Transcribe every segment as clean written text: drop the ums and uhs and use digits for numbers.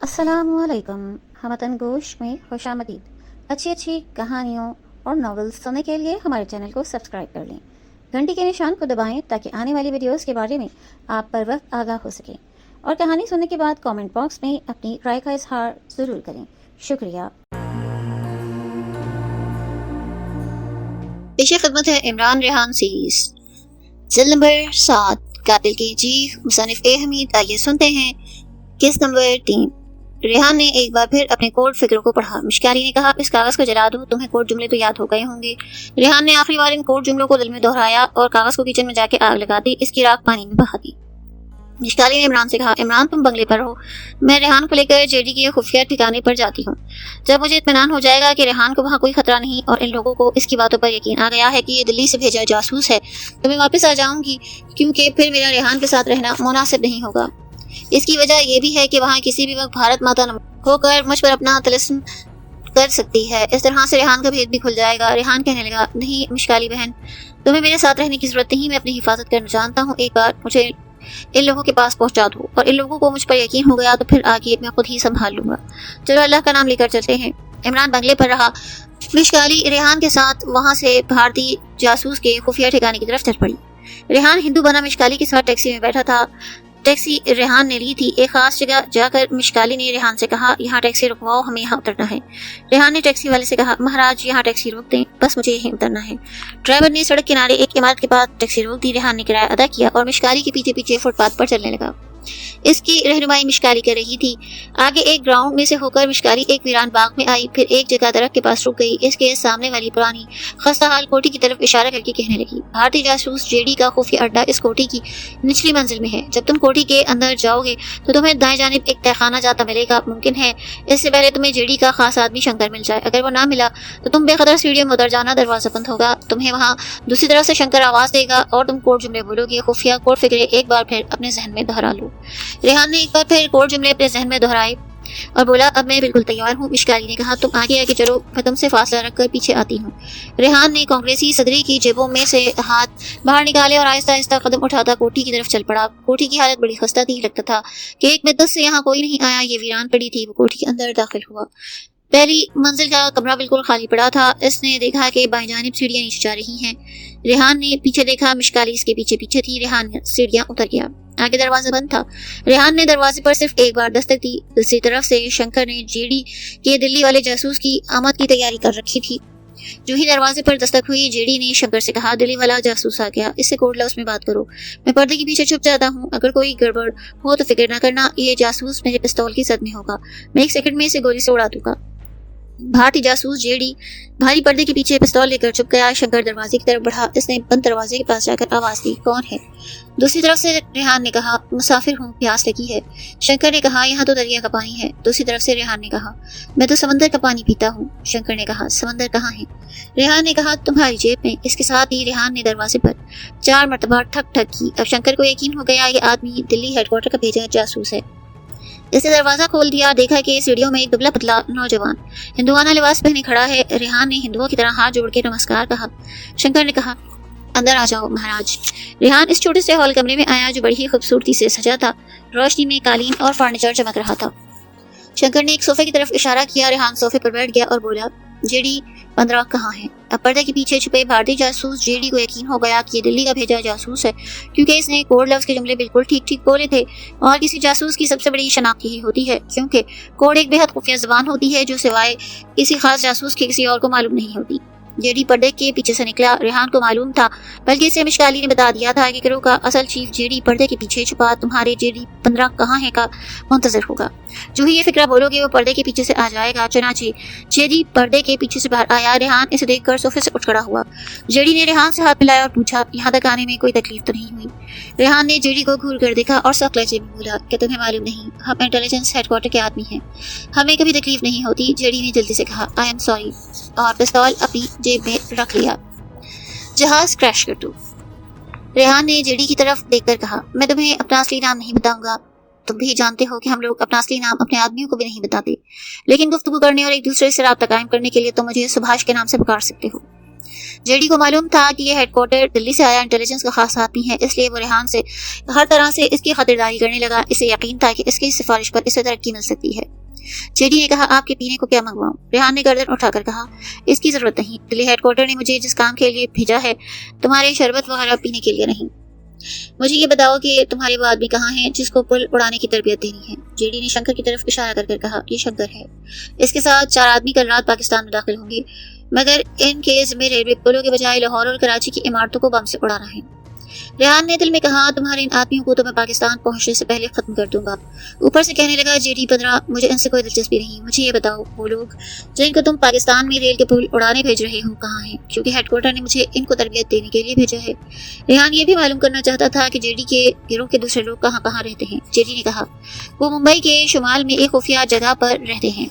अस्सलामुअलैकुम। हमतन गोश में खुशामदीद। अच्छी अच्छी कहानियों और नॉवेल्स सुनने के लिए हमारे चैनल को सब्सक्राइब कर लें। घंटी के निशान को दबाएं ताकि आने वाली वीडियोस के बारे में आप पर वक्त आगाह हो सकें। और कहानी सुनने के बाद कमेंट बॉक्स में अपनी राय का इजहार ज़रूर करें। शुक्रिया। पेश खिदमत है इमरान रेहान सीरीज जिल्द नंबर 7 कातिल की जीफ मुसन्निफ ए हमीद। आइए सुनते हैं किस्त नंबर 3। रेहान ने एक बार फिर अपने कोड फिक्र को पढ़ा। मिशकारी ने कहा, इस कागज को जला दो, तुम्हें कोड जुमले तो याद हो गए होंगे। रेहान ने आखिरी बार इन कोड जुमलों को दिल में दोहराया और कागज को किचन में जाके आग लगा दी, इसकी राख पानी में बहा दी। मिशकारी ने इमरान से कहा, इमरान तुम बंगले पर हो, मैं रेहान को लेकर जेडी के खुफिया ठिकाने पर जाती हूँ। जब मुझे इत्मीनान हो जाएगा कि रेहान को वहाँ कोई खतरा नहीं और इन लोगों को इसकी बातों पर यकीन आ गया है कि ये दिल्ली से भेजा जासूस है, तो मैं वापस आ जाऊंगी, क्योंकि फिर मेरा रेहान के साथ रहना मुनासिब नहीं होगा। इसकी वजह यह भी है कि वहाँ किसी भी वक्त भारत माता होकर मुझ पर अपना तिलिस्म कर सकती है। इस तरह से रेहान का भेद भी खुल जाएगा। रेहान कहने लगा, नहीं मिशकाली बहन, तुम्हें मेरे साथ रहने की जरूरत नहीं, मैं अपनी हिफाजत करना जानता हूँ। एक बार मुझे इन लोगों के पास पहुंचा दो और इन लोगों को मुझ पर यकीन हो गया तो फिर आगे मैं खुद ही संभाल लूंगा। चलो अल्लाह का नाम लेकर चलते हैं। इमरान बंगले पर रहा। मिशकाली रेहान के साथ वहाँ से भारतीय जासूस के खुफिया ठिकाने की तरफ चल पड़ी। रेहान हिंदू बना मिशकाली के साथ टैक्सी में बैठा था। टैक्सी रेहान ने ली थी। एक खास जगह जाकर मिशकाली ने रेहान से कहा, यहाँ टैक्सी रुकवाओ, हमें यहाँ उतरना है। रेहान ने टैक्सी वाले से कहा, महाराज यहाँ टैक्सी रोक दें, बस मुझे यहीं उतरना है। ड्राइवर ने सड़क किनारे एक इमारत के पास टैक्सी रोक दी। रेहान ने किराया अदा किया और मिशकाली के पीछे पीछे फुटपाथ पर चलने लगा। इसकी रहनुमाई मिशकाली कर रही थी। आगे एक ग्राउंड में से होकर मिशकाली एक वीरान बाग में आई, फिर एक जगह दरख्त के पास रुक गई। इसके सामने वाली पुरानी खस्ताहाल कोठी की तरफ इशारा करके कहने लगी, भारतीय जासूस जेडी का खुफिया अड्डा इस कोठी की निचली मंजिल में है। जब तुम कोठी के अंदर जाओगे तो तुम्हें दाएं जानिब एक तहखाना जाता मिलेगा। मुमकिन है इससे पहले तुम्हें जेडी का खास आदमी शंकर मिल जाए। अगर वो ना मिला तो तुम बेखतर सीढ़ियों में उतर जाना, दरवाजा बंद होगा, तुम्हें वहाँ दूसरी तरफ से शंकर आवाज देगा और तुम कोड जुमले बोलोगे। खुफिया कोड फिक्रे एक बार फिर अपने जहन में दोहरा लो। रेहान ने एक बार फिर कोड जुमले अपने जहन में दोहराए और बोला, अब मैं बिल्कुल तैयार हूँ। मिशकाली ने कहा, तुम आगे आगे चलो, मैं तुमसे फासला रखकर पीछे आती हूँ। रेहान ने कांग्रेसी सदरी की जेबों में से हाथ बाहर निकाले और आहिस्ता आहिस्ता कदम उठाता कोठी की तरफ चल पड़ा। कोठी की हालत बड़ी खस्ता थी। लगता था कि एक मिद्दत से यहाँ कोई नहीं आया, ये वीरान पड़ी थी। वो कोठी के अंदर दाखिल हुआ। पहली मंजिल का कमरा बिल्कुल खाली पड़ा था। इसने देखा कि बाएं जानिब सीढ़ियां नीचे जा रही हैं। रेहान ने पीछे देखा, मिशकाली इसके पीछे पीछे थी। रेहान सीढ़ियां उतर गया। आगे दरवाजा बंद था। रेहान ने दरवाजे पर सिर्फ एक बार दस्तक दी। दूसरी तरफ से शंकर ने जेडी के दिल्ली वाले जासूस की आमद की तैयारी कर रखी थी। जो ही दरवाजे पर दस्तक हुई, जेडी ने शंकर से कहा, दिल्ली वाला जासूस आ गया, इससे कोड लफ्ज़ में बात करो। मैं पर्दे के पीछे छुप जाता हूँ, अगर कोई गड़बड़ हो तो फिक्र न करना, ये जासूस मेरे पिस्तौल की सद में होगा, मैं एक सेकंड में इसे गोली से उड़ा दूंगा। भारतीय जासूस जेडी भारी पर्दे के पीछे पिस्तौल लेकर छुप गया। शंकर दरवाजे की तरफ बढ़ा। इसने बंद दरवाजे के पास जाकर आवाज दी, कौन है? दूसरी तरफ से रेहान ने कहा, मुसाफिर हूँ, प्यास लगी है। शंकर ने कहा, यहाँ तो दरिया का पानी है। दूसरी तरफ से रेहान ने कहा, मैं तो समंदर का पानी पीता हूँ। शंकर ने कहा, समंदर कहाँ है? रेहान ने कहा, तुम्हारी जेब में। इसके साथ ही रेहान ने दरवाजे पर 4 मरतबा ठक ठक की। अब शंकर को यकीन हो गया, ये आदमी दिल्ली हेडक्वार्टर का भेजा जासूस है। इसने दरवाजा खोल दिया। देखा कि सीढ़ियों में एक दुबला पतला नौजवान हिंदुआना लिबास पहने खड़ा है। रेहान ने हिंदुओं की तरह हाथ जोड़ के नमस्कार कहा। शंकर ने कहा, अंदर आ जाओ महाराज। रेहान इस छोटे से हॉल कमरे में आया जो बड़ी ही खूबसूरती से सजा था। रोशनी में कालीन और फर्नीचर चमक रहा था। शंकर ने एक सोफे की तरफ इशारा किया। रेहान सोफे पर बैठ गया और बोला, जेडी 15 कहाँ है? अब पर्दे के पीछे छुपे भारतीय जासूस जेडी को यकीन हो गया कि ये दिल्ली का भेजा जासूस है, क्योंकि इसने कोड लफ्ज़ के जुमले बिल्कुल ठीक ठीक बोले थे। और किसी जासूस की सबसे बड़ी शनाख्त यही होती है, क्योंकि कोड एक बेहद खुफिया ज़बान होती है जो सिवाय किसी खास जासूस के किसी और को मालूम नहीं होती। जेडी पर्दे के पीछे से निकला। रेहान को मालूम था, बल्कि इसे मिशकाली ने बता दिया था कि गिरोह का असल चीफ जेडी पर्दे के पीछे छुपा तुम्हारे जेडी 15 कहाँ है का मुंतजर होगा। जो ही ये फिक्रा बोलोगे वो पर्दे के पीछे से आ जाएगा। चनाचे जेडी पर्दे के पीछे से बाहर आया। रेहान इसे देखकर सोफे से उठ खड़ा हुआ। जेडी ने रेहान से हाथ मिलाया और पूछा, यहाँ तक आने में कोई तकलीफ तो नहीं हुई? रेहान ने जेडी को घूर कर देखा और सख्त लहजे में बोला, क्या तुम्हें मालूम नहीं, हम इंटेलिजेंस हेडक्वार्टर के आदमी हैं, हमें कभी तकलीफ नहीं होती। जेडी ने जल्दी से कहा, आई एम सॉरी, और पिस्तौल अपनी जेब में रख लिया। जहाज क्रैश कर दो। रेहान ने जेडी की तरफ देखकर कहा, मैं तुम्हें अपना असली नाम नहीं बताऊंगा। तुम भी जानते हो कि हम लोग अपना असली नाम अपने आदमियों को भी नहीं बताते, लेकिन गुफ्तगू करने और एक दूसरे से राब्ता कायम करने के लिए तुम मुझे सुभाष के नाम से पुकार सकते हो। जेडी को मालूम था कि ये हेडक्वार्टर दिल्ली से आया इंटेलिजेंस का खास आदमी है, इसलिए वो रेहान से हर तरह से इसकी खातिरदारी करने लगा। इसे यकीन था कि इसकी सिफारिश पर इसे तरक्की मिल सकती है। जेडी ने कहा, आपके पीने को क्या मंगवाऊं? रेहान ने गर्दन उठाकर कहा, इसकी जरूरत नहीं। दिल्ली हेडक्वार्टर ने मुझे जिस काम के लिए भेजा है, तुम्हारे शरबत वगैरह पीने के लिए नहीं। मुझे ये बताओ कि तुम्हारे वो आदमी कहाँ हैं जिसको पुल उड़ाने की तरबियत देनी है? जेडी ने शंकर की तरफ इशारा कर कहा, ये शंकर है। इसके साथ 4 आदमी कल रात पाकिस्तान में दाखिल होंगे, मगर इन केस में रेलवे पुलों के बजाय लाहौर और कराची की इमारतों को बम से उड़ाना है। रेहान ने दिल में कहा, तुम्हारे इन आदमियों को तो मैं पाकिस्तान पहुंचने से पहले खत्म कर दूंगा। ऊपर से कहने लगा, जेडी 15, मुझे इनसे कोई दिलचस्पी नहीं। मुझे ये बताओ, वो लोग जिनको तुम पाकिस्तान में रेल के पुल उड़ाने भेज रहे हो कहाँ हैं? क्योंकि हेडक्वार्टर ने मुझे इनको तरबियत देने के लिए भेजा है। रेहान ये भी मालूम करना चाहता था कि जेडी के गिरोह के दूसरे लोग कहाँ कहाँ रहते हैं। जेडी ने कहा, वो मुंबई के शुमाल में एक खुफिया जगह पर रहते हैं।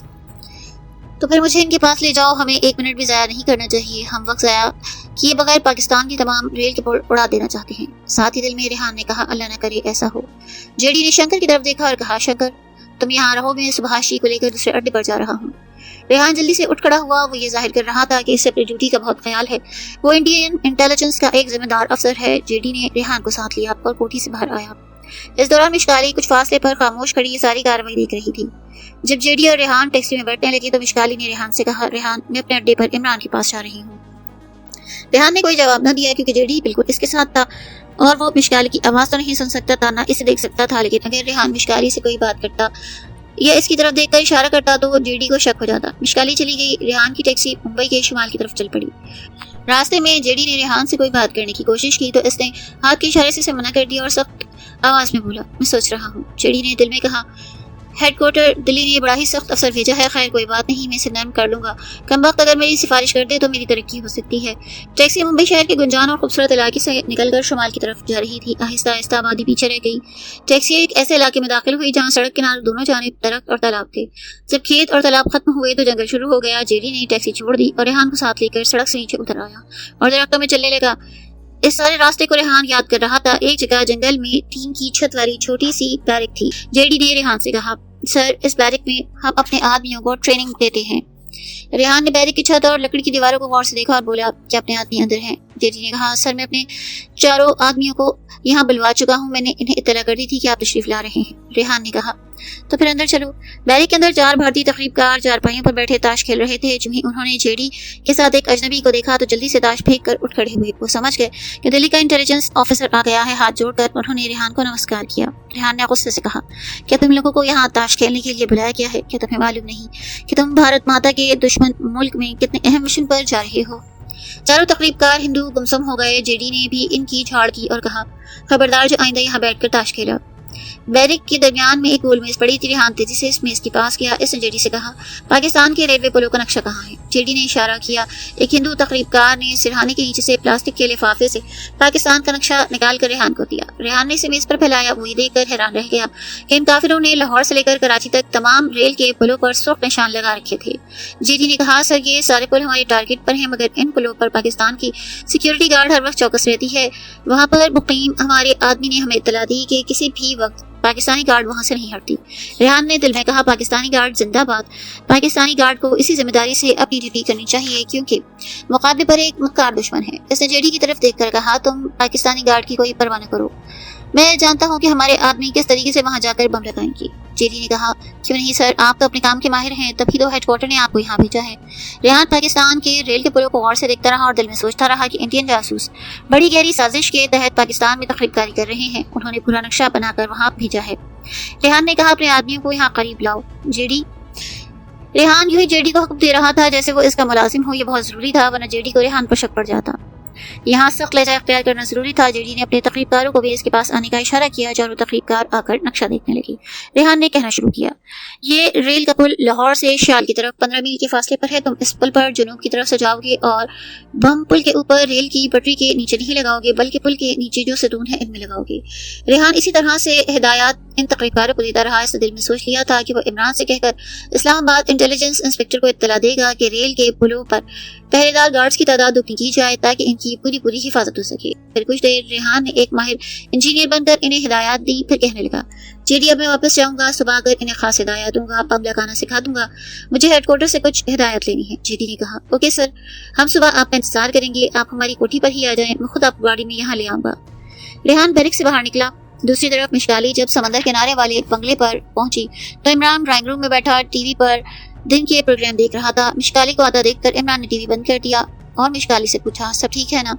तो फिर मुझे इनके पास ले जाओ, हमें 1 मिनट भी ज़ाया नहीं करना चाहिए। हम वक्त ज़ाया किए बगैर पाकिस्तान की तमाम रेल के पुल उड़ा देना चाहते हैं। साथ ही दिल में रेहान ने कहा, अल्लाह न करे ऐसा हो। जेडी ने शंकर की तरफ देखा और कहा, शंकर तुम यहाँ रहो, मैं सुभाषी को लेकर दूसरे अड्डे पर जा रहा हूँ। रेहान जल्दी से उठ खड़ा हुआ। वो ये जाहिर कर रहा था कि इसे अपनी ड्यूटी का बहुत ख्याल है। वो इंडियन इंटेलिजेंस का एक जिम्मेदार अफसर है। जेडी ने रेहान को साथ लिया और कोठी से बाहर आया। इस दौरान मिशकाली कुछ फासले पर खामोश खड़ी ये सारी कार्रवाई देख रही थी। जब जेडी और रेहान टैक्सी में बैठने लगी तो मिशकाली ने रेहान से कहा, रेहान मैं अपने अड्डे पर इमरान के पास जा रही हूँ। रेहान ने कोई जवाब न दिया क्योंकि जेडी बिल्कुल इसके साथ था और वो मिशकाली की आवाज तो नहीं सुन सकता था, ना इसे देख सकता था। लेकिन अगर रेहान मिशकाली से कोई बात करता या इसकी तरफ देखकर इशारा करता तो जेडी को शक हो जाता। मिशकाली चली गई। रेहान की टैक्सी मुंबई के शुमाल की तरफ चल पड़ी। रास्ते में जेडी ने रेहान से कोई बात करने की कोशिश की तो इसने हाथ के इशारे से इसे मना कर दिया और सख्त आवाज में बोला, मैं सोच रहा हूँ। जेडी ने दिल में कहा, हेडक्वार्टर दिल्ली ने बड़ा ही सख्त अफसर भेजा है। खैर कोई बात नहीं, मैं इसे नरम कर लूंगा। कम वक्त अगर मेरी सिफारिश कर दे तो मेरी तरक्की हो सकती है। टैक्सी मुंबई शहर के गुंजान और खूबसूरत इलाके से निकलकर शुमाल की तरफ जा रही थी। आहिस्ता आहिस्ता आबादी पीछे रह गई। टैक्सी एक ऐसे इलाके में दाखिल हुई जहाँ सड़क किनारे दोनों जानिब दरख्त और तालाब थे। जब खेत और तालाब खत्म हुए तो जंगल शुरू हो गया। जेडी ने टैक्सी छोड़ दी और रेहान को साथ लेकर सड़क से नीचे उतर आया और दरख्तों में चलने लगा। इस सारे रास्ते को रेहान याद कर रहा था। एक जगह जंगल में टीन की छत वाली छोटी सी बैरक थी। जेडी ने रेहान से कहा, सर इस बैरक में हम अपने आदमियों को ट्रेनिंग देते हैं। रेहान ने बैरक की छत और लकड़ी की दीवारों को गौर से देखा और बोला, क्या अपने आदमी अंदर हैं? जेडी ने कहा, सर मैं अपने 4 आदमियों को यहाँ बुलवा चुका हूँ। मैंने इन्हें इत्तला कर दी थी कि आप तशरीफ ला रहे हैं। रेहान ने कहा, तो फिर अंदर चलो। बैरक के अंदर 4 भारतीय तकरीबकार चारपाइयों पर बैठे ताश खेल रहे थे। जो ही उन्होंने जेडी के साथ एक अजनबी को देखा तो जल्दी से ताश फेंक कर उठ खड़े हुए। वो समझ गए कि दिल्ली का इंटेलिजेंस ऑफिसर आ गया है। हाथ जोड़कर उन्होंने रेहान को नमस्कार किया। रेहान ने गुस्से से कहा, क्या तुम लोगों को यहाँ ताश खेलने के लिए बुलाया गया है? क्या तुम्हें मालूम नहीं कि तुम भारत माता के दुश्मन मुल्क में कितने अहम मिशन पर जा रहे हो? 4 तकरीबकार हिंदू गुमसुम हो गए। जेडी ने भी इनकी झाड़ की और कहा, खबरदार जो आइंदा यहाँ बैठकर ताश खेला। बैरक के दरमियान में एक गोल मेज पड़ी थी। रेहान तेजी से इस मेज के पास गया। इसने जेडी से कहा, पाकिस्तान के रेलवे पुलों का नक्शा कहाँ है? जेडी ने इशारा किया। एक हिंदू तकरीबकार ने सिरहाने के नीचे से प्लास्टिक के लिफाफे से पाकिस्तान का नक्शा निकाल कर रेहान को दिया। रेहान ने इसे मेज पर फैलाया। वो ये देखकर हैरान रह गया कि इन काफिरों ने लाहौर से लेकर कराची तक तमाम रेल के पुलों पर सख्त निशान लगा रखे थे। जेडी ने कहा, सर ये सारे पुल हमारे टारगेट पर हैं, मगर इन पुलों पर पाकिस्तान की सिक्योरिटी गार्ड हर वक्त चौकस रहती है। वहाँ पर मुकीम हमारे आदमी ने हमें इत्तला दी कि किसी भी वक्त पाकिस्तानी गार्ड वहां से नहीं हटती। रेहान ने दिल में कहा, पाकिस्तानी गार्ड जिंदाबाद। पाकिस्तानी गार्ड को इसी जिम्मेदारी से अपनी ड्यूटी करनी चाहिए क्योंकि मुकाबले पर एक मक्कार दुश्मन है। इसने जेडी की तरफ देखकर कहा, तुम पाकिस्तानी गार्ड की कोई परवाह न करो। मैं जानता हूँ कि हमारे आदमी किस तरीके से वहां जाकर बम लगाएंगे। जेडी ने कहा, क्यों नहीं सर, आप तो अपने काम के माहिर हैं, तभी तो हेडक्वार्टर ने आपको यहाँ भेजा है। रेहान पाकिस्तान के रेल के पुलों को गौर से देखता रहा और दिल में सोचता रहा कि इंडियन जासूस बड़ी गहरी साजिश के तहत पाकिस्तान में तकरीबकारी कर रहे हैं। उन्होंने पूरा नक्शा बनाकर वहां भेजा है। रेहान ने कहा, अपने आदमियों को यहाँ करीब लाओ। रेहान यूं ही जेडी को हुक्म दे रहा था जैसे वो इसका मुलाजिम हो। ये बहुत जरूरी था, वरना जेडी को रेहान पर शक पड़ जाता। यहाँ सख्त लहजा इख्तियार करना जरूरी था। जेडी ने अपने तकरीबकारों को भी इसके पास आने का इशारा किया। चारों तकरीबकार आकर नक्शा देखने लगे। रेहान ने कहना शुरू किया, ये रेल का पुल लाहौर से शाल की तरफ 15 मील के फासले पर है। तुम इस पुल पर जुनूब की तरफ से जाओगे और बम पुल के ऊपर रेल की पटरी के नीचे नहीं लगाओगे, बल्कि पुल के नीचे जो सतून है इनमें लगाओगे। रेहान इसी तरह से हिदायत इन तकरीबकारों को देता रहा। इसने दिल में सोच लिया था कि वो इमरान से कहकर इस्लामाबाद इंटेलिजेंस इंस्पेक्टर को इत्तला देगा कि रेल के पुलों पर पहरेदार गार्ड्स की तादाद दुगनी की जाए ताकि इनकी की पूरी पूरी हिफाजत हो सके। फिर कुछ देर रेहान ने एक माहिर इंजीनियर बनकर इन्हें हिदायत दी। फिर कहने लगा, जेडी अब मैं वापस जाऊंगा, सुबह आकर इन्हें खास हिदायत दूंगा, बम लगाना सिखा दूंगा, मुझे हेडक्वार्टर से कुछ हिदायत लेनी है। जेडी ने कहा, ओके सर, हम सुबह आपका इंतजार करेंगे, आप हमारी कोठी पर ही आ जाएं, मैं खुद आपको गाड़ी में यहाँ ले आऊंगा। रेहान बैरिक से बाहर निकला। दूसरी तरफ मिशकाली जब समंदर किनारे वाले बंगले पर पहुंची तो इमरान ड्राइंग रूम में बैठा टीवी पर दिन के प्रोग्राम देख रहा था। मिशकाली को आता देखकर इमरान ने टीवी बंद कर दिया और मिशकाली से पूछा, सब ठीक है ना?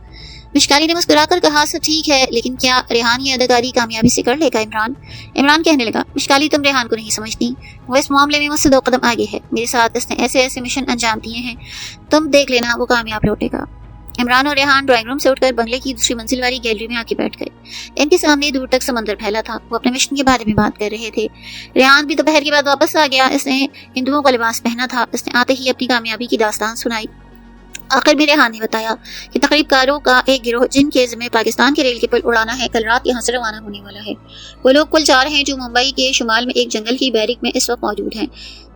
मिशकाली ने मुस्कुराकर कहा, सब ठीक है, लेकिन क्या रेहान ये अदाकारी कामयाबी से कर लेगा? इमरान कहने लगा, मिशकाली तुम रेहान को नहीं समझती, वो इस मामले में मुझसे 2 कदम आगे है। मेरे साथ इसने ऐसे ऐसे मिशन अंजाम दिए हैं, तुम देख लेना वो कामयाब लौटेगा। इमरान और रेहान ड्राइंग रूम से उठकर बंगले की दूसरी मंजिल वाली गैलरी में आके बैठ गए। इनके सामने दूर तक समंदर फैला था। वो अपने मिशन के बारे में बात कर रहे थे। रेहान भी दोपहर के बाद वापस आ गया। इसने हिंदुओं का लिबास पहना था। इसने आते ही अपनी कामयाबी की दास्तान सुनाई। आखिर में रेहान ने बताया कि तकरीबकारों का एक गिरोह जिनके जिम्मे पाकिस्तान के रेल के पुल उड़ाना है, कल रात यहाँ से रवाना होने वाला है। वो लोग कुल 4 हैं जो मुंबई के शुमाल में एक जंगल की बैरिक में इस वक्त मौजूद हैं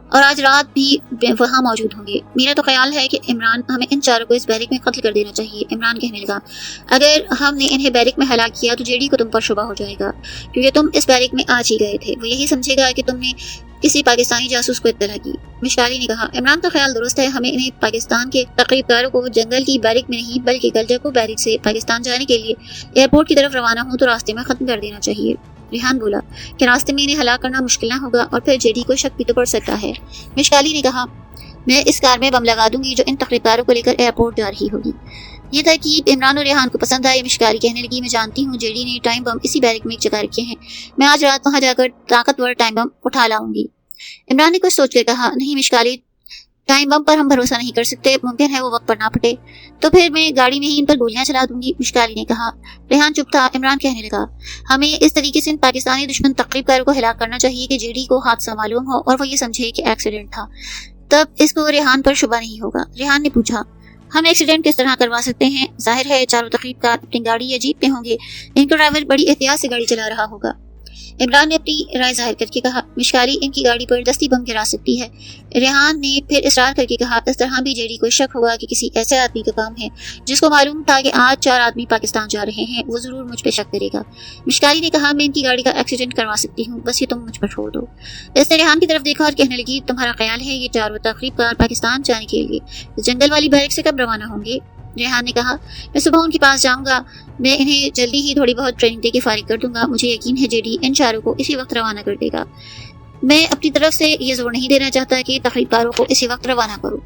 और आज रात भी वहाँ मौजूद होंगे। मेरा तो ख्याल है कि इमरान, हमें इन 4 को इस बैरिक में कत्ल कर देना चाहिए। इमरान कहने लगा, अगर हमने इन्हें बैरिक में हलाक किया तो जेडी को तुम पर शुबा हो जाएगा, क्योंकि तुम इस बैरिक में आज ही गए थे। वो यही समझेगा कि तुमने किसी पाकिस्तानी जासूस को इत्तला की। मिशकाली ने कहा, इमरान का ख्याल दुरुस्त है, हमें इन्हें पाकिस्तान के तकरीबकारों को जंगल की बैरिक में नहीं बल्कि कल जब वो बैरिक से पाकिस्तान जाने के लिए एयरपोर्ट की तरफ रवाना हो तो रास्ते में खत्म कर देना चाहिए। रेहान बोला कि रास्ते में इन्हें हलाक करना मुश्किल ना होगा और फिर जेडी को शक भी तो पड़ सकता है। मिशकाली ने कहा, मैं इस कार में बम लगा दूंगी जो इन तकरीबकारों को लेकर एयरपोर्ट जा रही होगी। ये तरकीब इमरान और रेहान को पसंद आई। मिशकाली कहने लगी, मैं जानती हूँ जेडी ने टाइम बम इसी बैरिक में जगह रखे हैं, मैं आज रात वहाँ जाकर ताकतवर टाइम बम उठा लाऊंगी। इमरान ने कुछ सोचकर कहा, नहीं मिशकाली, टाइम बम पर हम भरोसा नहीं कर सकते, मुमकिन है वो वक्त पर ना फटे, तो फिर मैं गाड़ी में ही इन पर गोलियां चला दूंगी। मिशकाली ने कहा। रेहान चुप था। इमरान कहने लगा, हमें इस तरीके से इन पाकिस्तानी दुश्मन तकरीबकारों को हिलाक करना चाहिए कि जेडी को हादसा मालूम हो और वो ये समझे कि एक्सीडेंट था, तब इसको रेहान पर शुबा नहीं होगा। रेहान ने पूछा, हम एक्सीडेंट किस तरह करवा सकते हैं? जाहिर है 4 तकरीबकार अपनी गाड़ी या जीप में होंगे, इनका ड्राइवर बड़ी एहतियात से गाड़ी चला रहा होगा। इमरान ने अपनी राय जाहिर करके कहा, मिशकाली इनकी गाड़ी पर दस्ती बम गिरा सकती है। रेहान ने फिर इसरार करके कहा, इस तरह भी जेडी को शक होगा कि किसी ऐसे आदमी का काम है जिसको मालूम था कि आज 4 आदमी पाकिस्तान जा रहे हैं, वो जरूर मुझ पे शक करेगा। मिशकाली ने कहा, मैं इनकी गाड़ी का एक्सीडेंट करवा सकती हूँ, बस ये तुम मुझ पर छोड़ दो। इसने रेहान की तरफ देखा और कहने लगी, तुम्हारा ख्याल है ये 4 तकरीबकार पाकिस्तान जाने के लिए जंगल वाली बैरिक से कब रवाना होंगे? रेहान ने कहा, मैं सुबह उनके पास जाऊंगा, मैं इन्हें जल्दी ही थोड़ी बहुत ट्रेनिंग देके फारिग कर दूंगा। मुझे यकीन है जेडी इन 4 को इसी वक्त रवाना कर देगा। मैं अपनी तरफ से ये जोर नहीं देना चाहता कि तकरीबकारों को इसी वक्त रवाना करो।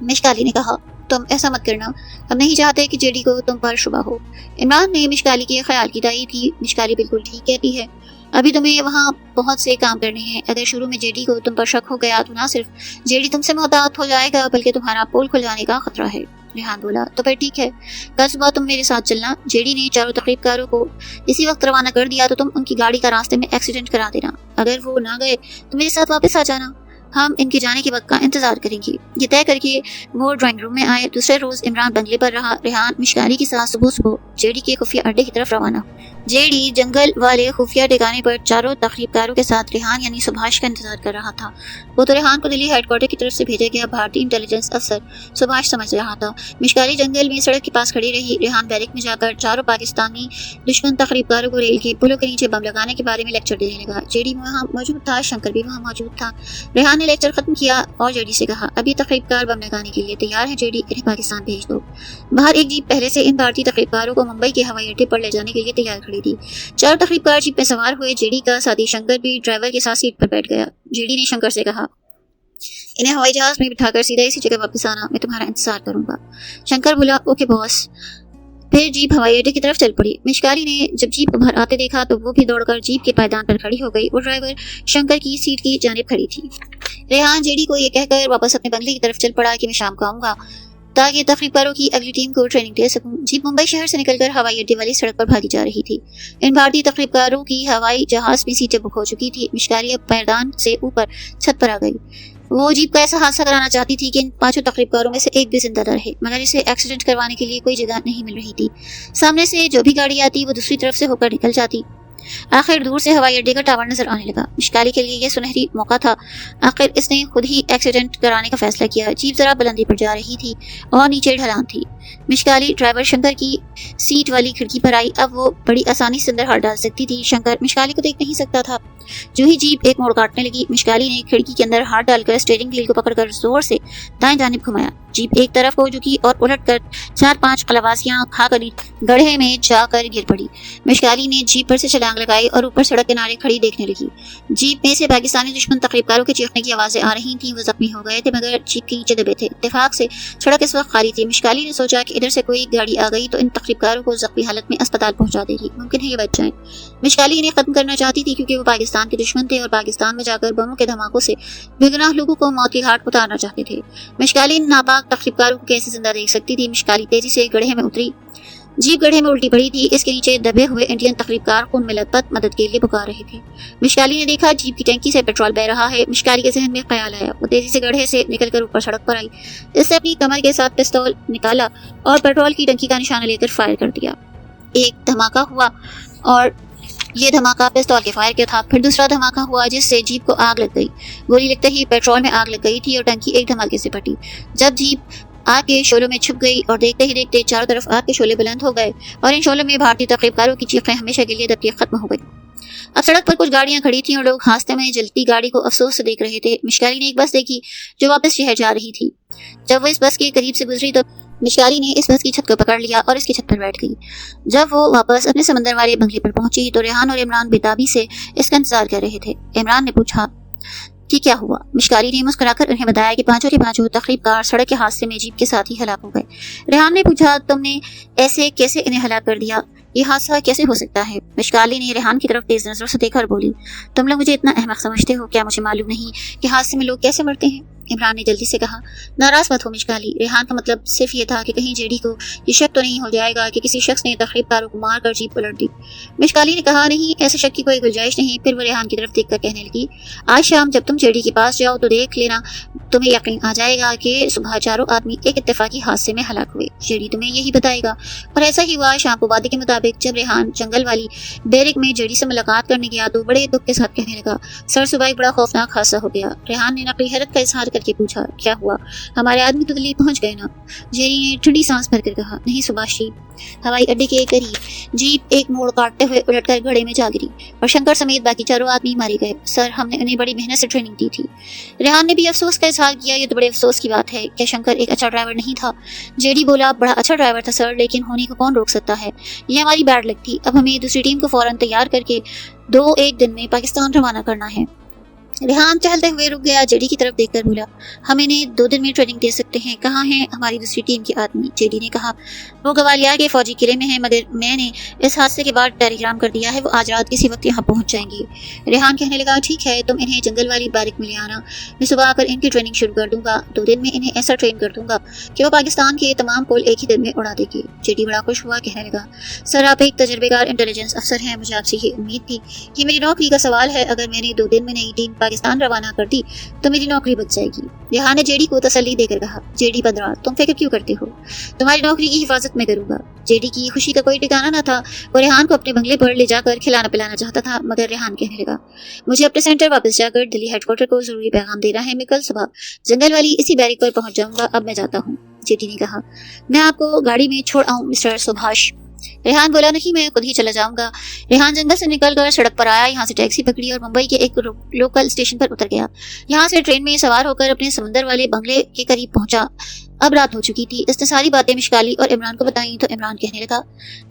मिशकाली ने कहा, तुम ऐसा मत करना, हम नहीं चाहते कि जेडी को तुम पर शुबा हो। इमरान ने मिशकाली के ख्याल की तायीद की। मिशकाली बिल्कुल ठीक कहती है, अभी तुम्हें वहाँ बहुत से काम करने हैं। अगर शुरू में जेडी को तुम पर शक हो गया तो ना सिर्फ जेडी तुमसे मोहतात हो जाएगा बल्कि तुम्हारा पोल खुल जाने का खतरा है। रेहान बोला, तो फिर ठीक है, कल सुबह तुम मेरे साथ चलना। जेडी ने 4 तकरीबकारों को इसी वक्त रवाना कर दिया तो तुम उनकी गाड़ी का रास्ते में एक्सीडेंट करा देना। अगर वो ना गए तो मेरे साथ वापस आ जाना, हम इनके जाने के वक्त का इंतजार करेंगे। ये तय करके वो ड्राइंग रूम में आए। दूसरे रोज इमरान बंगले पर रहा। रेहान मिशकाली के साथ सुबह सुबह जेडी के खुफिया अड्डे की तरफ रवाना। जेडी जंगल वाले खुफिया ठिकाने पर 4 तकरीबकारों के साथ रेहान यानी सुभाष का इंतजार कर रहा था। वो तो रेहान को दिल्ली हेडक्वार्टर की तरफ से भेजा गया भारतीय इंटेलिजेंस अफसर सुभाष समझ रहा था। मिशकाली जंगल में सड़क के पास खड़ी रही। रेहान बैरिक में जाकर 4 पाकिस्तानी दुश्मन तकरीबकारों को रेल के पुलों के नीचे बम लगाने के बारे में लेक्चर देने लगा। जेडी वहाँ मौजूद था, शंकर भी वहाँ मौजूद था। रेहान ने लेक्चर खत्म किया और जेडी से कहा, अभी तकरीबकार बम लगाने के लिए तैयार है जेडी, इन्हें पाकिस्तान भेज दो। बाहर एक जीप पहले से इन भारतीय तकरीबकारों को मुंबई के हवाई अड्डे पर ले जाने के लिए तैयार खड़ी थी। 4 तकरीबकार जीप में सवार हुए। जेडी का साथी शंकर भी ड्राइवर के साथ सीट पर बैठ गया। जेडी ने शंकर से कहा, इन्हें हवाई जहाज में बिठाकर सीधा इसी जगह वापस आना, मैं तुम्हारा इंतजार करूंगा। शंकर बोला, ओके बॉस। फिर जीप हवाई अड्डे की तरफ चल पड़ी। मिशकाली ने जब जीप को बाहर आते देखा तो वो भी दौड़कर जीप के पायदान पर खड़ी हो गई। वो ड्राइवर शंकर की सीट की जानिब खड़ी थी। रेहान जेडी को ये कहकर वापस अपने बंगले की तरफ चल पड़ा कि मैं शाम को आऊंगा ताकि तकरीबकारों की अगली टीम को ट्रेनिंग दे सकूं। जीप मुंबई शहर से निकलकर हवाई अड्डे वाली सड़क पर भागी जा रही थी। इन भारतीय तकरीबकारों की हवाई जहाज में सीटें बुक हो चुकी थी। मिशकाली अब पायदान से ऊपर छत पर आ गई। वो जीप का ऐसा हादसा कराना चाहती थी कि इन 5 तकरीबकारों में से एक भी जिंदा न रहे, मगर इसे एक्सीडेंट करवाने के लिए कोई जगह नहीं मिल रही थी। सामने से जो भी गाड़ी आती वो दूसरी तरफ से होकर निकल जाती। आखिर दूर से हवाई अड्डे का टावर नजर आने लगा। मिशकाली के लिए यह सुनहरी मौका था। आखिर इसने खुद ही एक्सीडेंट कराने का फैसला किया। जीप जरा बुलंदी पर जा रही थी और नीचे ढलान थी। مشکالی ڈرائیور شنکر کی سیٹ والی کھڑکی پر آئی۔ اب وہ بڑی آسانی سے اندر ہاتھ ڈال سکتی تھی۔ شنکر مشکالی کو دیکھ نہیں سکتا تھا۔ جو ہی جیپ ایک موڑ کاٹنے لگی، مشکالی نے کھڑکی کے اندر ہاتھ ڈال کر اسٹیئرنگ وہیل کو پکڑ کر زور سے دائیں جانب گھمایا۔ جیپ ایک طرف ہو جھکی اور الٹ کر 4-5 قلباسیاں کھا کر گڑھے میں جا کر گر پڑی۔ مشکالی نے جیپ پر سے چھلانگ لگائی اور اوپر سڑک کنارے کھڑی دیکھنے لگی۔ جیپ میں سے پاکستانی دشمن تقریب کاروں کے چیخنے کی آوازیں آ رہی تھیں۔ وہ زخمی ہو گئے تھے مگر جیپ کے نیچے دبے تھے۔ اتفاق سے سڑک اس وقت خالی تھی۔ مشکالی نے سوچا کہ ادھر سے کوئی گاڑی آ گئی تو ان تقریب کاروں کو زخمی حالت میں اسپتال پہنچا دے گی، ممکن ہے یہ بچ جائیں۔ مشکالی انہیں ختم کرنا چاہتی تھی کیونکہ وہ پاکستان کے دشمن تھے اور پاکستان میں جا کر بموں کے دھماکوں سے بے گناہ لوگوں کو موت کی گھاٹ اتارنا چاہتے تھے۔ مشکالی ان ناپاک تقریب کاروں کو کیسے زندہ دیکھ سکتی تھی؟ مشکالی تیزی سے گڑھے میں اتری۔ جیپ گڑھے میں الٹی پڑی تھی۔ اس کے نیچے دبے ہوئے انڈین تقریب کار خون میں لت پت مدد کے لیے پکار رہے تھے۔ مشکالی نے دیکھا جیپ کی ٹینکی سے پیٹرول بہہ رہا ہے۔ مشکالی کے ذہن میں خیال آیا۔ وہ تیزی سے گڑھے سے نکل کر اوپر سڑک پر آئی۔ اس نے اپنی کمر کے ساتھ پستول نکالا اور پیٹرول کی ٹنکی کا نشانہ لے کر فائر کر دیا۔ ایک دھماکہ ہوا اور یہ دھماکہ پستول کے فائر کیا تھا۔ پھر دوسرا دھماکہ ہوا جس سے جیپ کو آگ لگ گئی۔ گولی لگتے ہی پیٹرول میں آگ لگ گئی تھی اور ٹنکی ایک دھماکے سے پھٹی۔ جب جیپ آگ کے شعلوں میں چھپ گئی اور دیکھتے ہی دیکھتے چاروں طرف آگ کے شعلے بلند ہو گئے اور ان شعلوں میں بھارتی تقریب کاروں کی چیخیں ہمیشہ کے لیے دبکے ختم ہو گئی۔ اب سڑک پر کچھ گاڑیاں کھڑی تھیں اور لوگ ہاستے میں جلتی گاڑی کو افسوس سے دیکھ رہے تھے۔ مشکالی نے ایک بس دیکھی جو واپس شہر جا رہی تھی۔ جب وہ اس بس کے قریب سے گزری تو مشکالی نے اس بس کی چھت کو پکڑ لیا اور اس کی چھت پر بیٹھ گئی۔ جب وہ واپس اپنے سمندر والے بنگلے پر پہنچی تو ریحان اور عمران بےتابی سے اس کا انتظار کر رہے تھے۔ عمران نے پوچھا کہ کیا ہوا؟ مشکالی نے مسکرا کر انہیں بتایا کہ پانچوں کے پانچوں تقریب کار سڑک کے حادثے میں جیپ کے ساتھ ہی ہلاک ہو گئے۔ ریحان نے پوچھا تم نے ایسے کیسے انہیں ہلاک کر دیا؟ یہ حادثہ کیسے ہو سکتا ہے؟ مشکالی نے ریحان کی طرف تیز نظروں سے دیکھا اور بولی تم لوگ مجھے اتنا احمق سمجھتے ہو؟ کیا مجھے معلوم نہیں کہ حادثے میں لوگ کیسے مرتے ہیں؟ عمران نے جلدی سے کہا ناراض مت ہو مشکالی، ریحان کا مطلب صرف یہ تھا کہ کہیں جیڈی کو یہ شک تو نہیں ہو جائے گا کہ کسی شخص نے تقریب کاروں کو مار کر جیپ پلٹ دی۔ مشکالی نے کہا نہیں، ایسے شک کی کوئی گنجائش نہیں۔ پھر وہ ریحان کی طرف دیکھ کر کہنے لگی آج شام جب تم جیڈی کے پاس جاؤ تو دیکھ لینا، تمہیں یقین آ جائے گا کہ صبح چاروں آدمی ایک اتفاقی حادثے میں ہلاک ہوئے۔ جیڈی تمہیں یہی بتائے گا۔ اور ایسا ہی ہوا۔ شام کو وعدے کے مطابق جب ریحان جنگل والی بیرک میں جیڈی سے ملاقات کرنے گیا تو بڑے دکھ کے ساتھ کہنے لگا سر صبح ایک بڑا خوفناک حادثہ ہو گیا۔ ریحان نے نقلی حیرت کا اظہار کر کے پوچھا کیا ہوا؟ ہمارے آدمی تو دلی پہنچ گئے نا؟ جیری نے ٹھنڈی سانس بھر کر کہا نہیں سباشی، ہوائی اڈے کے قریب جیپ ایک موڑ کاٹتے ہوئے الٹ کر گڑھے میں جا گری اور شنکر سمیت باقی چاروں آدمی مارے گئے۔ سر ہم نے انہیں بڑی محنت سے ٹریننگ دی تھی۔ ریحان نے بھی افسوس کا اظہار کیا یہ تو بڑے افسوس کی بات ہے، کیا شنکر ایک اچھا ڈرائیور نہیں تھا؟ جیڈی بولا بڑا اچھا ڈرائیور تھا سر، لیکن ہونے کو کون روک سکتا ہے، یہ ہماری بیڈ لک تھی۔ اب ہمیں دوسری ٹیم کو فوراً تیار کر کے 2-1 دن میں پاکستان روانہ کرنا ہے۔ ریحان چہلتے ہوئے رک گیا، جیڈی کی طرف دیکھ کر بولا ہم انہیں 2 دن میں ٹریننگ دے سکتے ہیں، کہاں ہیں ہماری دوسری ٹیم کے آدمی؟ جیڈی نے کہا وہ گوالیار کے فوجی قلعے میں ہیں، مگر میں نے اس حادثے کے بعد ٹیلی گرام کر دیا ہے، وہ آج رات کسی وقت یہاں پہنچ جائیں گے۔ ریحان کہنے لگا ٹھیک ہے، تم انہیں جنگل والی بیرک میں لے آنا، میں صبح آ کر ان کی ٹریننگ شروع کر دوں گا، 2 دن میں انہیں ایسا ٹرین کر دوں گا کہ وہ پاکستان کے تمام پول ایک ہی دن میں اڑا دے گے۔ جیڈی بڑا خوش ہوا، کہنے لگا سر آپ ایک تجربے کار انٹیلیجنس افسر ہیں، مجھے آپ سے یہ امید تھی، یہ میری نوکری کا سوال ہے، اگر میں نے 2 دن میں نئی ٹیم پاکستان روانہ کر دی تو میری نوکری بچ جائے گی۔ ریحان نے جیڈی کو تسلی دے کر کہا جیڈی پدرا تم فکر کیوں کرتے ہو، تمہاری نوکری کی حفاظت میں کروں گا۔ جیڈی کی خوشی کا کوئی ٹھکانہ نہ تھا، وہ ریحان کو اپنے بنگلے پر لے جا کر کھلانا پلانا چاہتا تھا، مگر ریحان کہنے لگا مجھے اپنے سینٹر واپس جا کر دلی ہیڈ کوارٹر کو ضروری پیغام دینا ہے، میں کل صبح جنگل والی اسی بیرک پر پہنچ جاؤں گا، اب میں جاتا ہوں۔ جیڈی نے کہا میں آپ کو گاڑی میں چھوڑ آؤں مسٹر سبھاش؟ ریحان بولا نہیں میں خود ہی چلا جاؤں گا۔ ریحان جنگل سے نکل کر سڑک پر آیا، یہاں سے ٹیکسی پکڑی اور ممبئی کے ایک لوکل اسٹیشن پر اتر گیا۔ یہاں سے ٹرین میں سوار ہو کر اپنے سمندر والے بنگلے کے قریب پہنچا۔ اب رات ہو چکی تھی۔ اس نے ساری باتیں مشکالی اور عمران کو بتائیں تو عمران کہنے لگا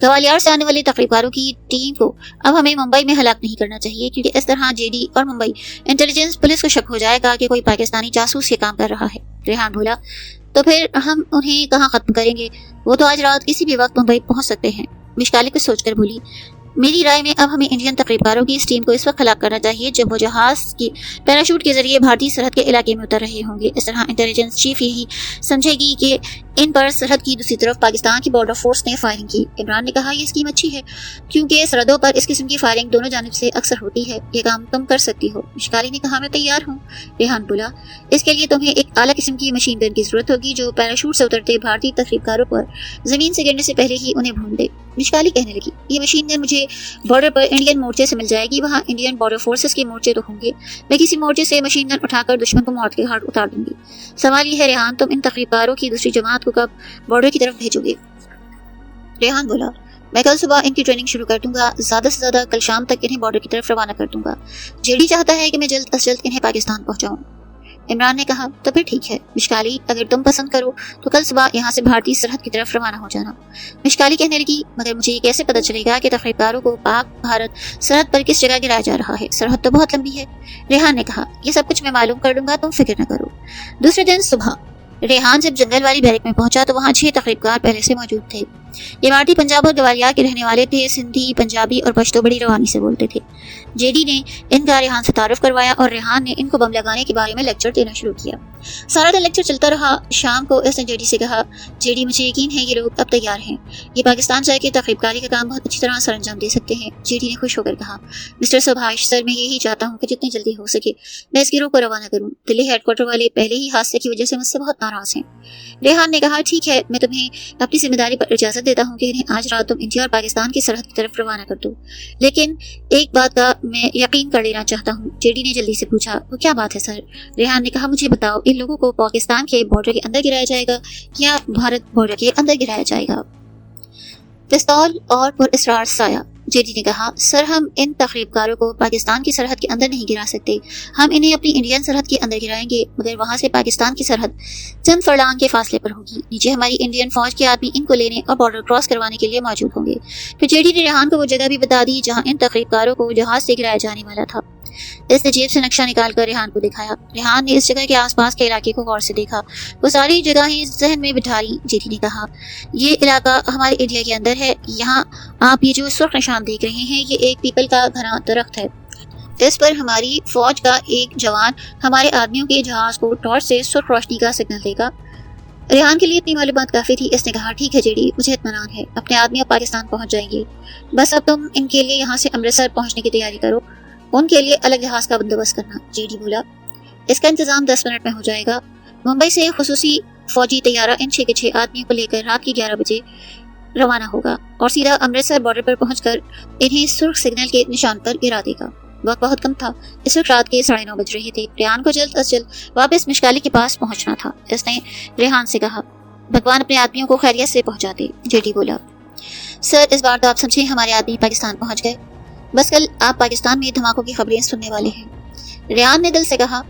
گوالیار سے آنے والے تقریب کاروں کی ٹیم کو اب ہمیں ممبئی میں ہلاک نہیں کرنا چاہیے، کیونکہ اس طرح جیڈی اور ممبئی انٹیلیجنس پولیس کو شک ہو جائے گا کہ کوئی پاکستانی جاسوس یہ کام کر رہا ہے۔ ریحان بولا تو پھر ہم انہیں کہاں ختم کریں گے، وہ تو آج رات کسی بھی وقت ممبئی پہنچ سکتے ہیں۔ مشکالی کچھ سوچ کر بولی میری رائے میں اب ہمیں انڈین تقریب کاروں کی اس ٹیم کو اس وقت ہلاک کرنا چاہیے جب وہ جہاز کی پیراشوٹ کے ذریعے بھارتی سرحد کے علاقے میں اتر رہے ہوں گے۔ اس طرح انٹیلیجنس چیف یہی سمجھے گی کہ ان پر سرحد کی دوسری طرف پاکستان کی بارڈر فورس نے فائرنگ کی۔ عمران نے کہا یہ اسکیم اچھی ہے کیونکہ سرحدوں پر اس قسم کی فائرنگ دونوں جانب سے اکثر ہوتی ہے، یہ کام تم کر سکتی ہو۔ مشکالی نے کہا میں تیار ہوں۔ ریحان بولا اس کے لیے تمہیں ایک اعلیٰ قسم کی مشین گن کی ضرورت ہوگی جو پیراشوٹ سے اترتے بھارتی تقریب کاروں پر زمین سے گرنے سے پہلے ہی انہیں بھون دے۔ मिशकाली कहने लगी, ये मशीन गन मुझे बॉर्डर पर इंडियन मोर्चे से मिल जाएगी, वहाँ इंडियन बॉर्डर फोर्सेस के मोर्चे तो होंगे, मैं किसी मोर्चे से मशीन गन उठाकर दुश्मन को मौत के घाट उतार दूंगी। सवाल ये है रेहान, तुम इन तकरीबकारों की दूसरी जमात को कब बॉर्डर की तरफ भेजोगे? रेहान बोला, मैं कल सुबह इनकी ट्रेनिंग शुरू कर दूंगा, ज्यादा से ज्यादा कल शाम तक इन्हें बॉर्डर की तरफ रवाना कर दूंगा। जेडी चाहता है कि मैं जल्द अज जल्द इन्हें पाकिस्तान पहुंचाऊं। इमरान ने कहा, तो फिर ठीक है मिशकाली, अगर तुम पसंद करो तो कल सुबह यहाँ से भारतीय सरहद की तरफ रवाना हो जाना। मिशकाली कहने लगी, मगर मुझे ये कैसे पता चलेगा कि तकरीबकारों को पाक भारत सरहद पर किस जगह गिराया जा रहा है? सरहद तो बहुत लंबी है। रेहान ने कहा, ये सब कुछ मैं मालूम कर दूंगा, तुम फिक्र न करो। दूसरे दिन सुबह रेहान जब जंगल वाली बैरक में पहुंचा तो वहाँ 6 तकरीबकार पहले से मौजूद थे। ये भारतीय पंजाब और गवालियर के रहने वाले थे। सिंधी, पंजाबी और पश्तो बड़ी रवानी से बोलते थे। जेडी ने इनका रेहान से तारुफ करवाया और रेहान ने इनको बम लगाने के बारे में लेक्चर देना शुरू किया। सारा दिन लेक्चर चलता रहा। शाम को इसने जेडी से कहा, जेडी मुझे यकीन है ये लोग अब तैयार हैं, ये पाकिस्तान जाके तकरीबकारी का काम बहुत अच्छी तरह सर अंजाम दे सकते हैं। जेडी ने खुश होकर कहा, मिस्टर सुभाष सर, मैं यही चाहता हूँ कि जितनी जल्दी हो सके मैं इस गिरोह को रवाना करूँ। दिल्ली हेडक्वार्टर वाले पहले ही हादसे की वजह से मुझसे बहुत नाराज हैं। रेहान ने कहा, ठीक है, मैं तुम्हें अपनी जिम्मेदारी पर इजाजत देता हूँ कि इन्हें आज रात तुम इंडिया और पाकिस्तान की सरहद की तरफ रवाना कर दो, लेकिन एक बात का मैं यकीन कर लेना चाहता हूँ। जेडी ने जल्दी से पूछा, वो क्या बात है सर? रेहान ने कहा, मुझे बताओ, इन लोगों को पाकिस्तान के बॉर्डर के अंदर गिराया जाएगा या भारत बॉर्डर के अंदर गिराया जाएगा? पिस्तौल और पुरअसरार साया। जेडी ने कहा, सर, हम इन तकरीबकारों को पाकिस्तान की सरहद के अंदर नहीं गिरा सकते, हम इन्हें अपनी इंडियन सरहद के अंदर गिराएंगे, मगर वहां से पाकिस्तान की सरहद चंद फरलांग के फासले पर होगी। नीचे हमारी इंडियन फौज के आदमी इनको लेने और बॉर्डर क्रॉस करवाने के लिए मौजूद होंगे। फिर जेडी ने रेहान को वो जगह भी बता दी जहाँ इन तकरीबकारों को जहाज से गिराया जाने वाला था। इसने जेब से नक्शा निकाल कर रेहान को दिखाया। रेहान ने इस जगह के आसपास के इलाके को गौर से देखा, वो सारी जगहें जहन में बिठा ली। जेडी ने कहा, ये इलाका हमारे इंडिया के अंदर है। यहाँ आप ये जो सुर्ख निशान देख रहे हैं, ये एक पीपल का घना दरख्त है। इस पर हमारी फौज का एक जवान हमारे आदमियों के जहाज को टॉर्च से सुर्ख रोशनी का सिग्नल देगा। रेहान के लिए इतनी मालूमात काफी थी। इसने कहा, ठीक है जेडी, मुझे इत्मीनान है, अपने आदमी अब पाकिस्तान पहुंच जाएंगे, बस अब तुम इनके लिए यहाँ से अमृतसर पहुंचने की तैयारी करो, उनके लिए अलग जहाज का बंदोबस्त करना। जेडी बोला, इसका इंतजाम 10 मिनट में हो जाएगा। मुंबई से खुसूसी फौजी तैयारा इन 6 के 6 आदमियों को लेकर रात के 11 बजे रवाना होगा और सीधा अमृतसर बॉर्डर पर पहुंचकर इन्हें सुर्ख सिग्नल के निशान पर गिरा देगा। वक्त बहुत कम था। इस वक्त रात के 9:30 बज रहे थे। रेहान को जल्द अज जल्द वापस मिशकाली के पास पहुंचना था। इसने रेहान से कहा, भगवान अपने आदमियों को खैरियत से पहुंचा दे। जेडी बोला, सर, इस बार तो आप समझे हमारे आदमी पाकिस्तान पहुंच गए, बस कल आप पाकिस्तान में धमाकों की खबरें सुनने वाले हैं। रेहान ने दिल से कहा,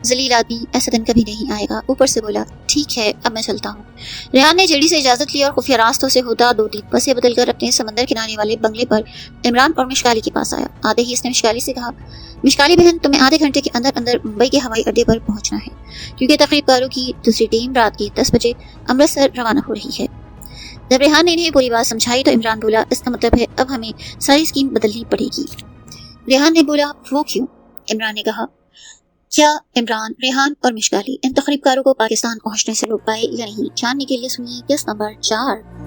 जलील आदमी, ऐसा दिन कभी नहीं आएगा। ऊपर से बोला, ठीक है, अब मैं चलता हूँ। रेहान ने जेडी से इजाजत ली और खुफिया रास्तों से होता 2-3 बसें बदलकर अपने समंदर किनारे वाले बंगले पर इमरान और मिशकाली के पास आया। आते ही इसने मिशकाली से कहा, मिशकाली बहन, तुम्हें आधे घंटे के अंदर अंदर मुंबई के हवाई अड्डे पर पहुंचना है, क्योंकि तकरीबकारों की दूसरी टीम रात के 10 बजे अमृतसर रवाना हो रही है। जब रेहान ने इन्हें पूरी बात समझाई तो इमरान बोला, इसका मतलब है अब हमें सारी स्कीम बदलनी पड़ेगी। रेहान ने बोला, वो क्यों? इमरान ने कहा, क्या इमरान, रेहान और मिशकाली इन तकरीबकारों को पाकिस्तान पहुंचने से रोक पाए या नहीं, जानने के लिए सुनिए किस्त नंबर 4।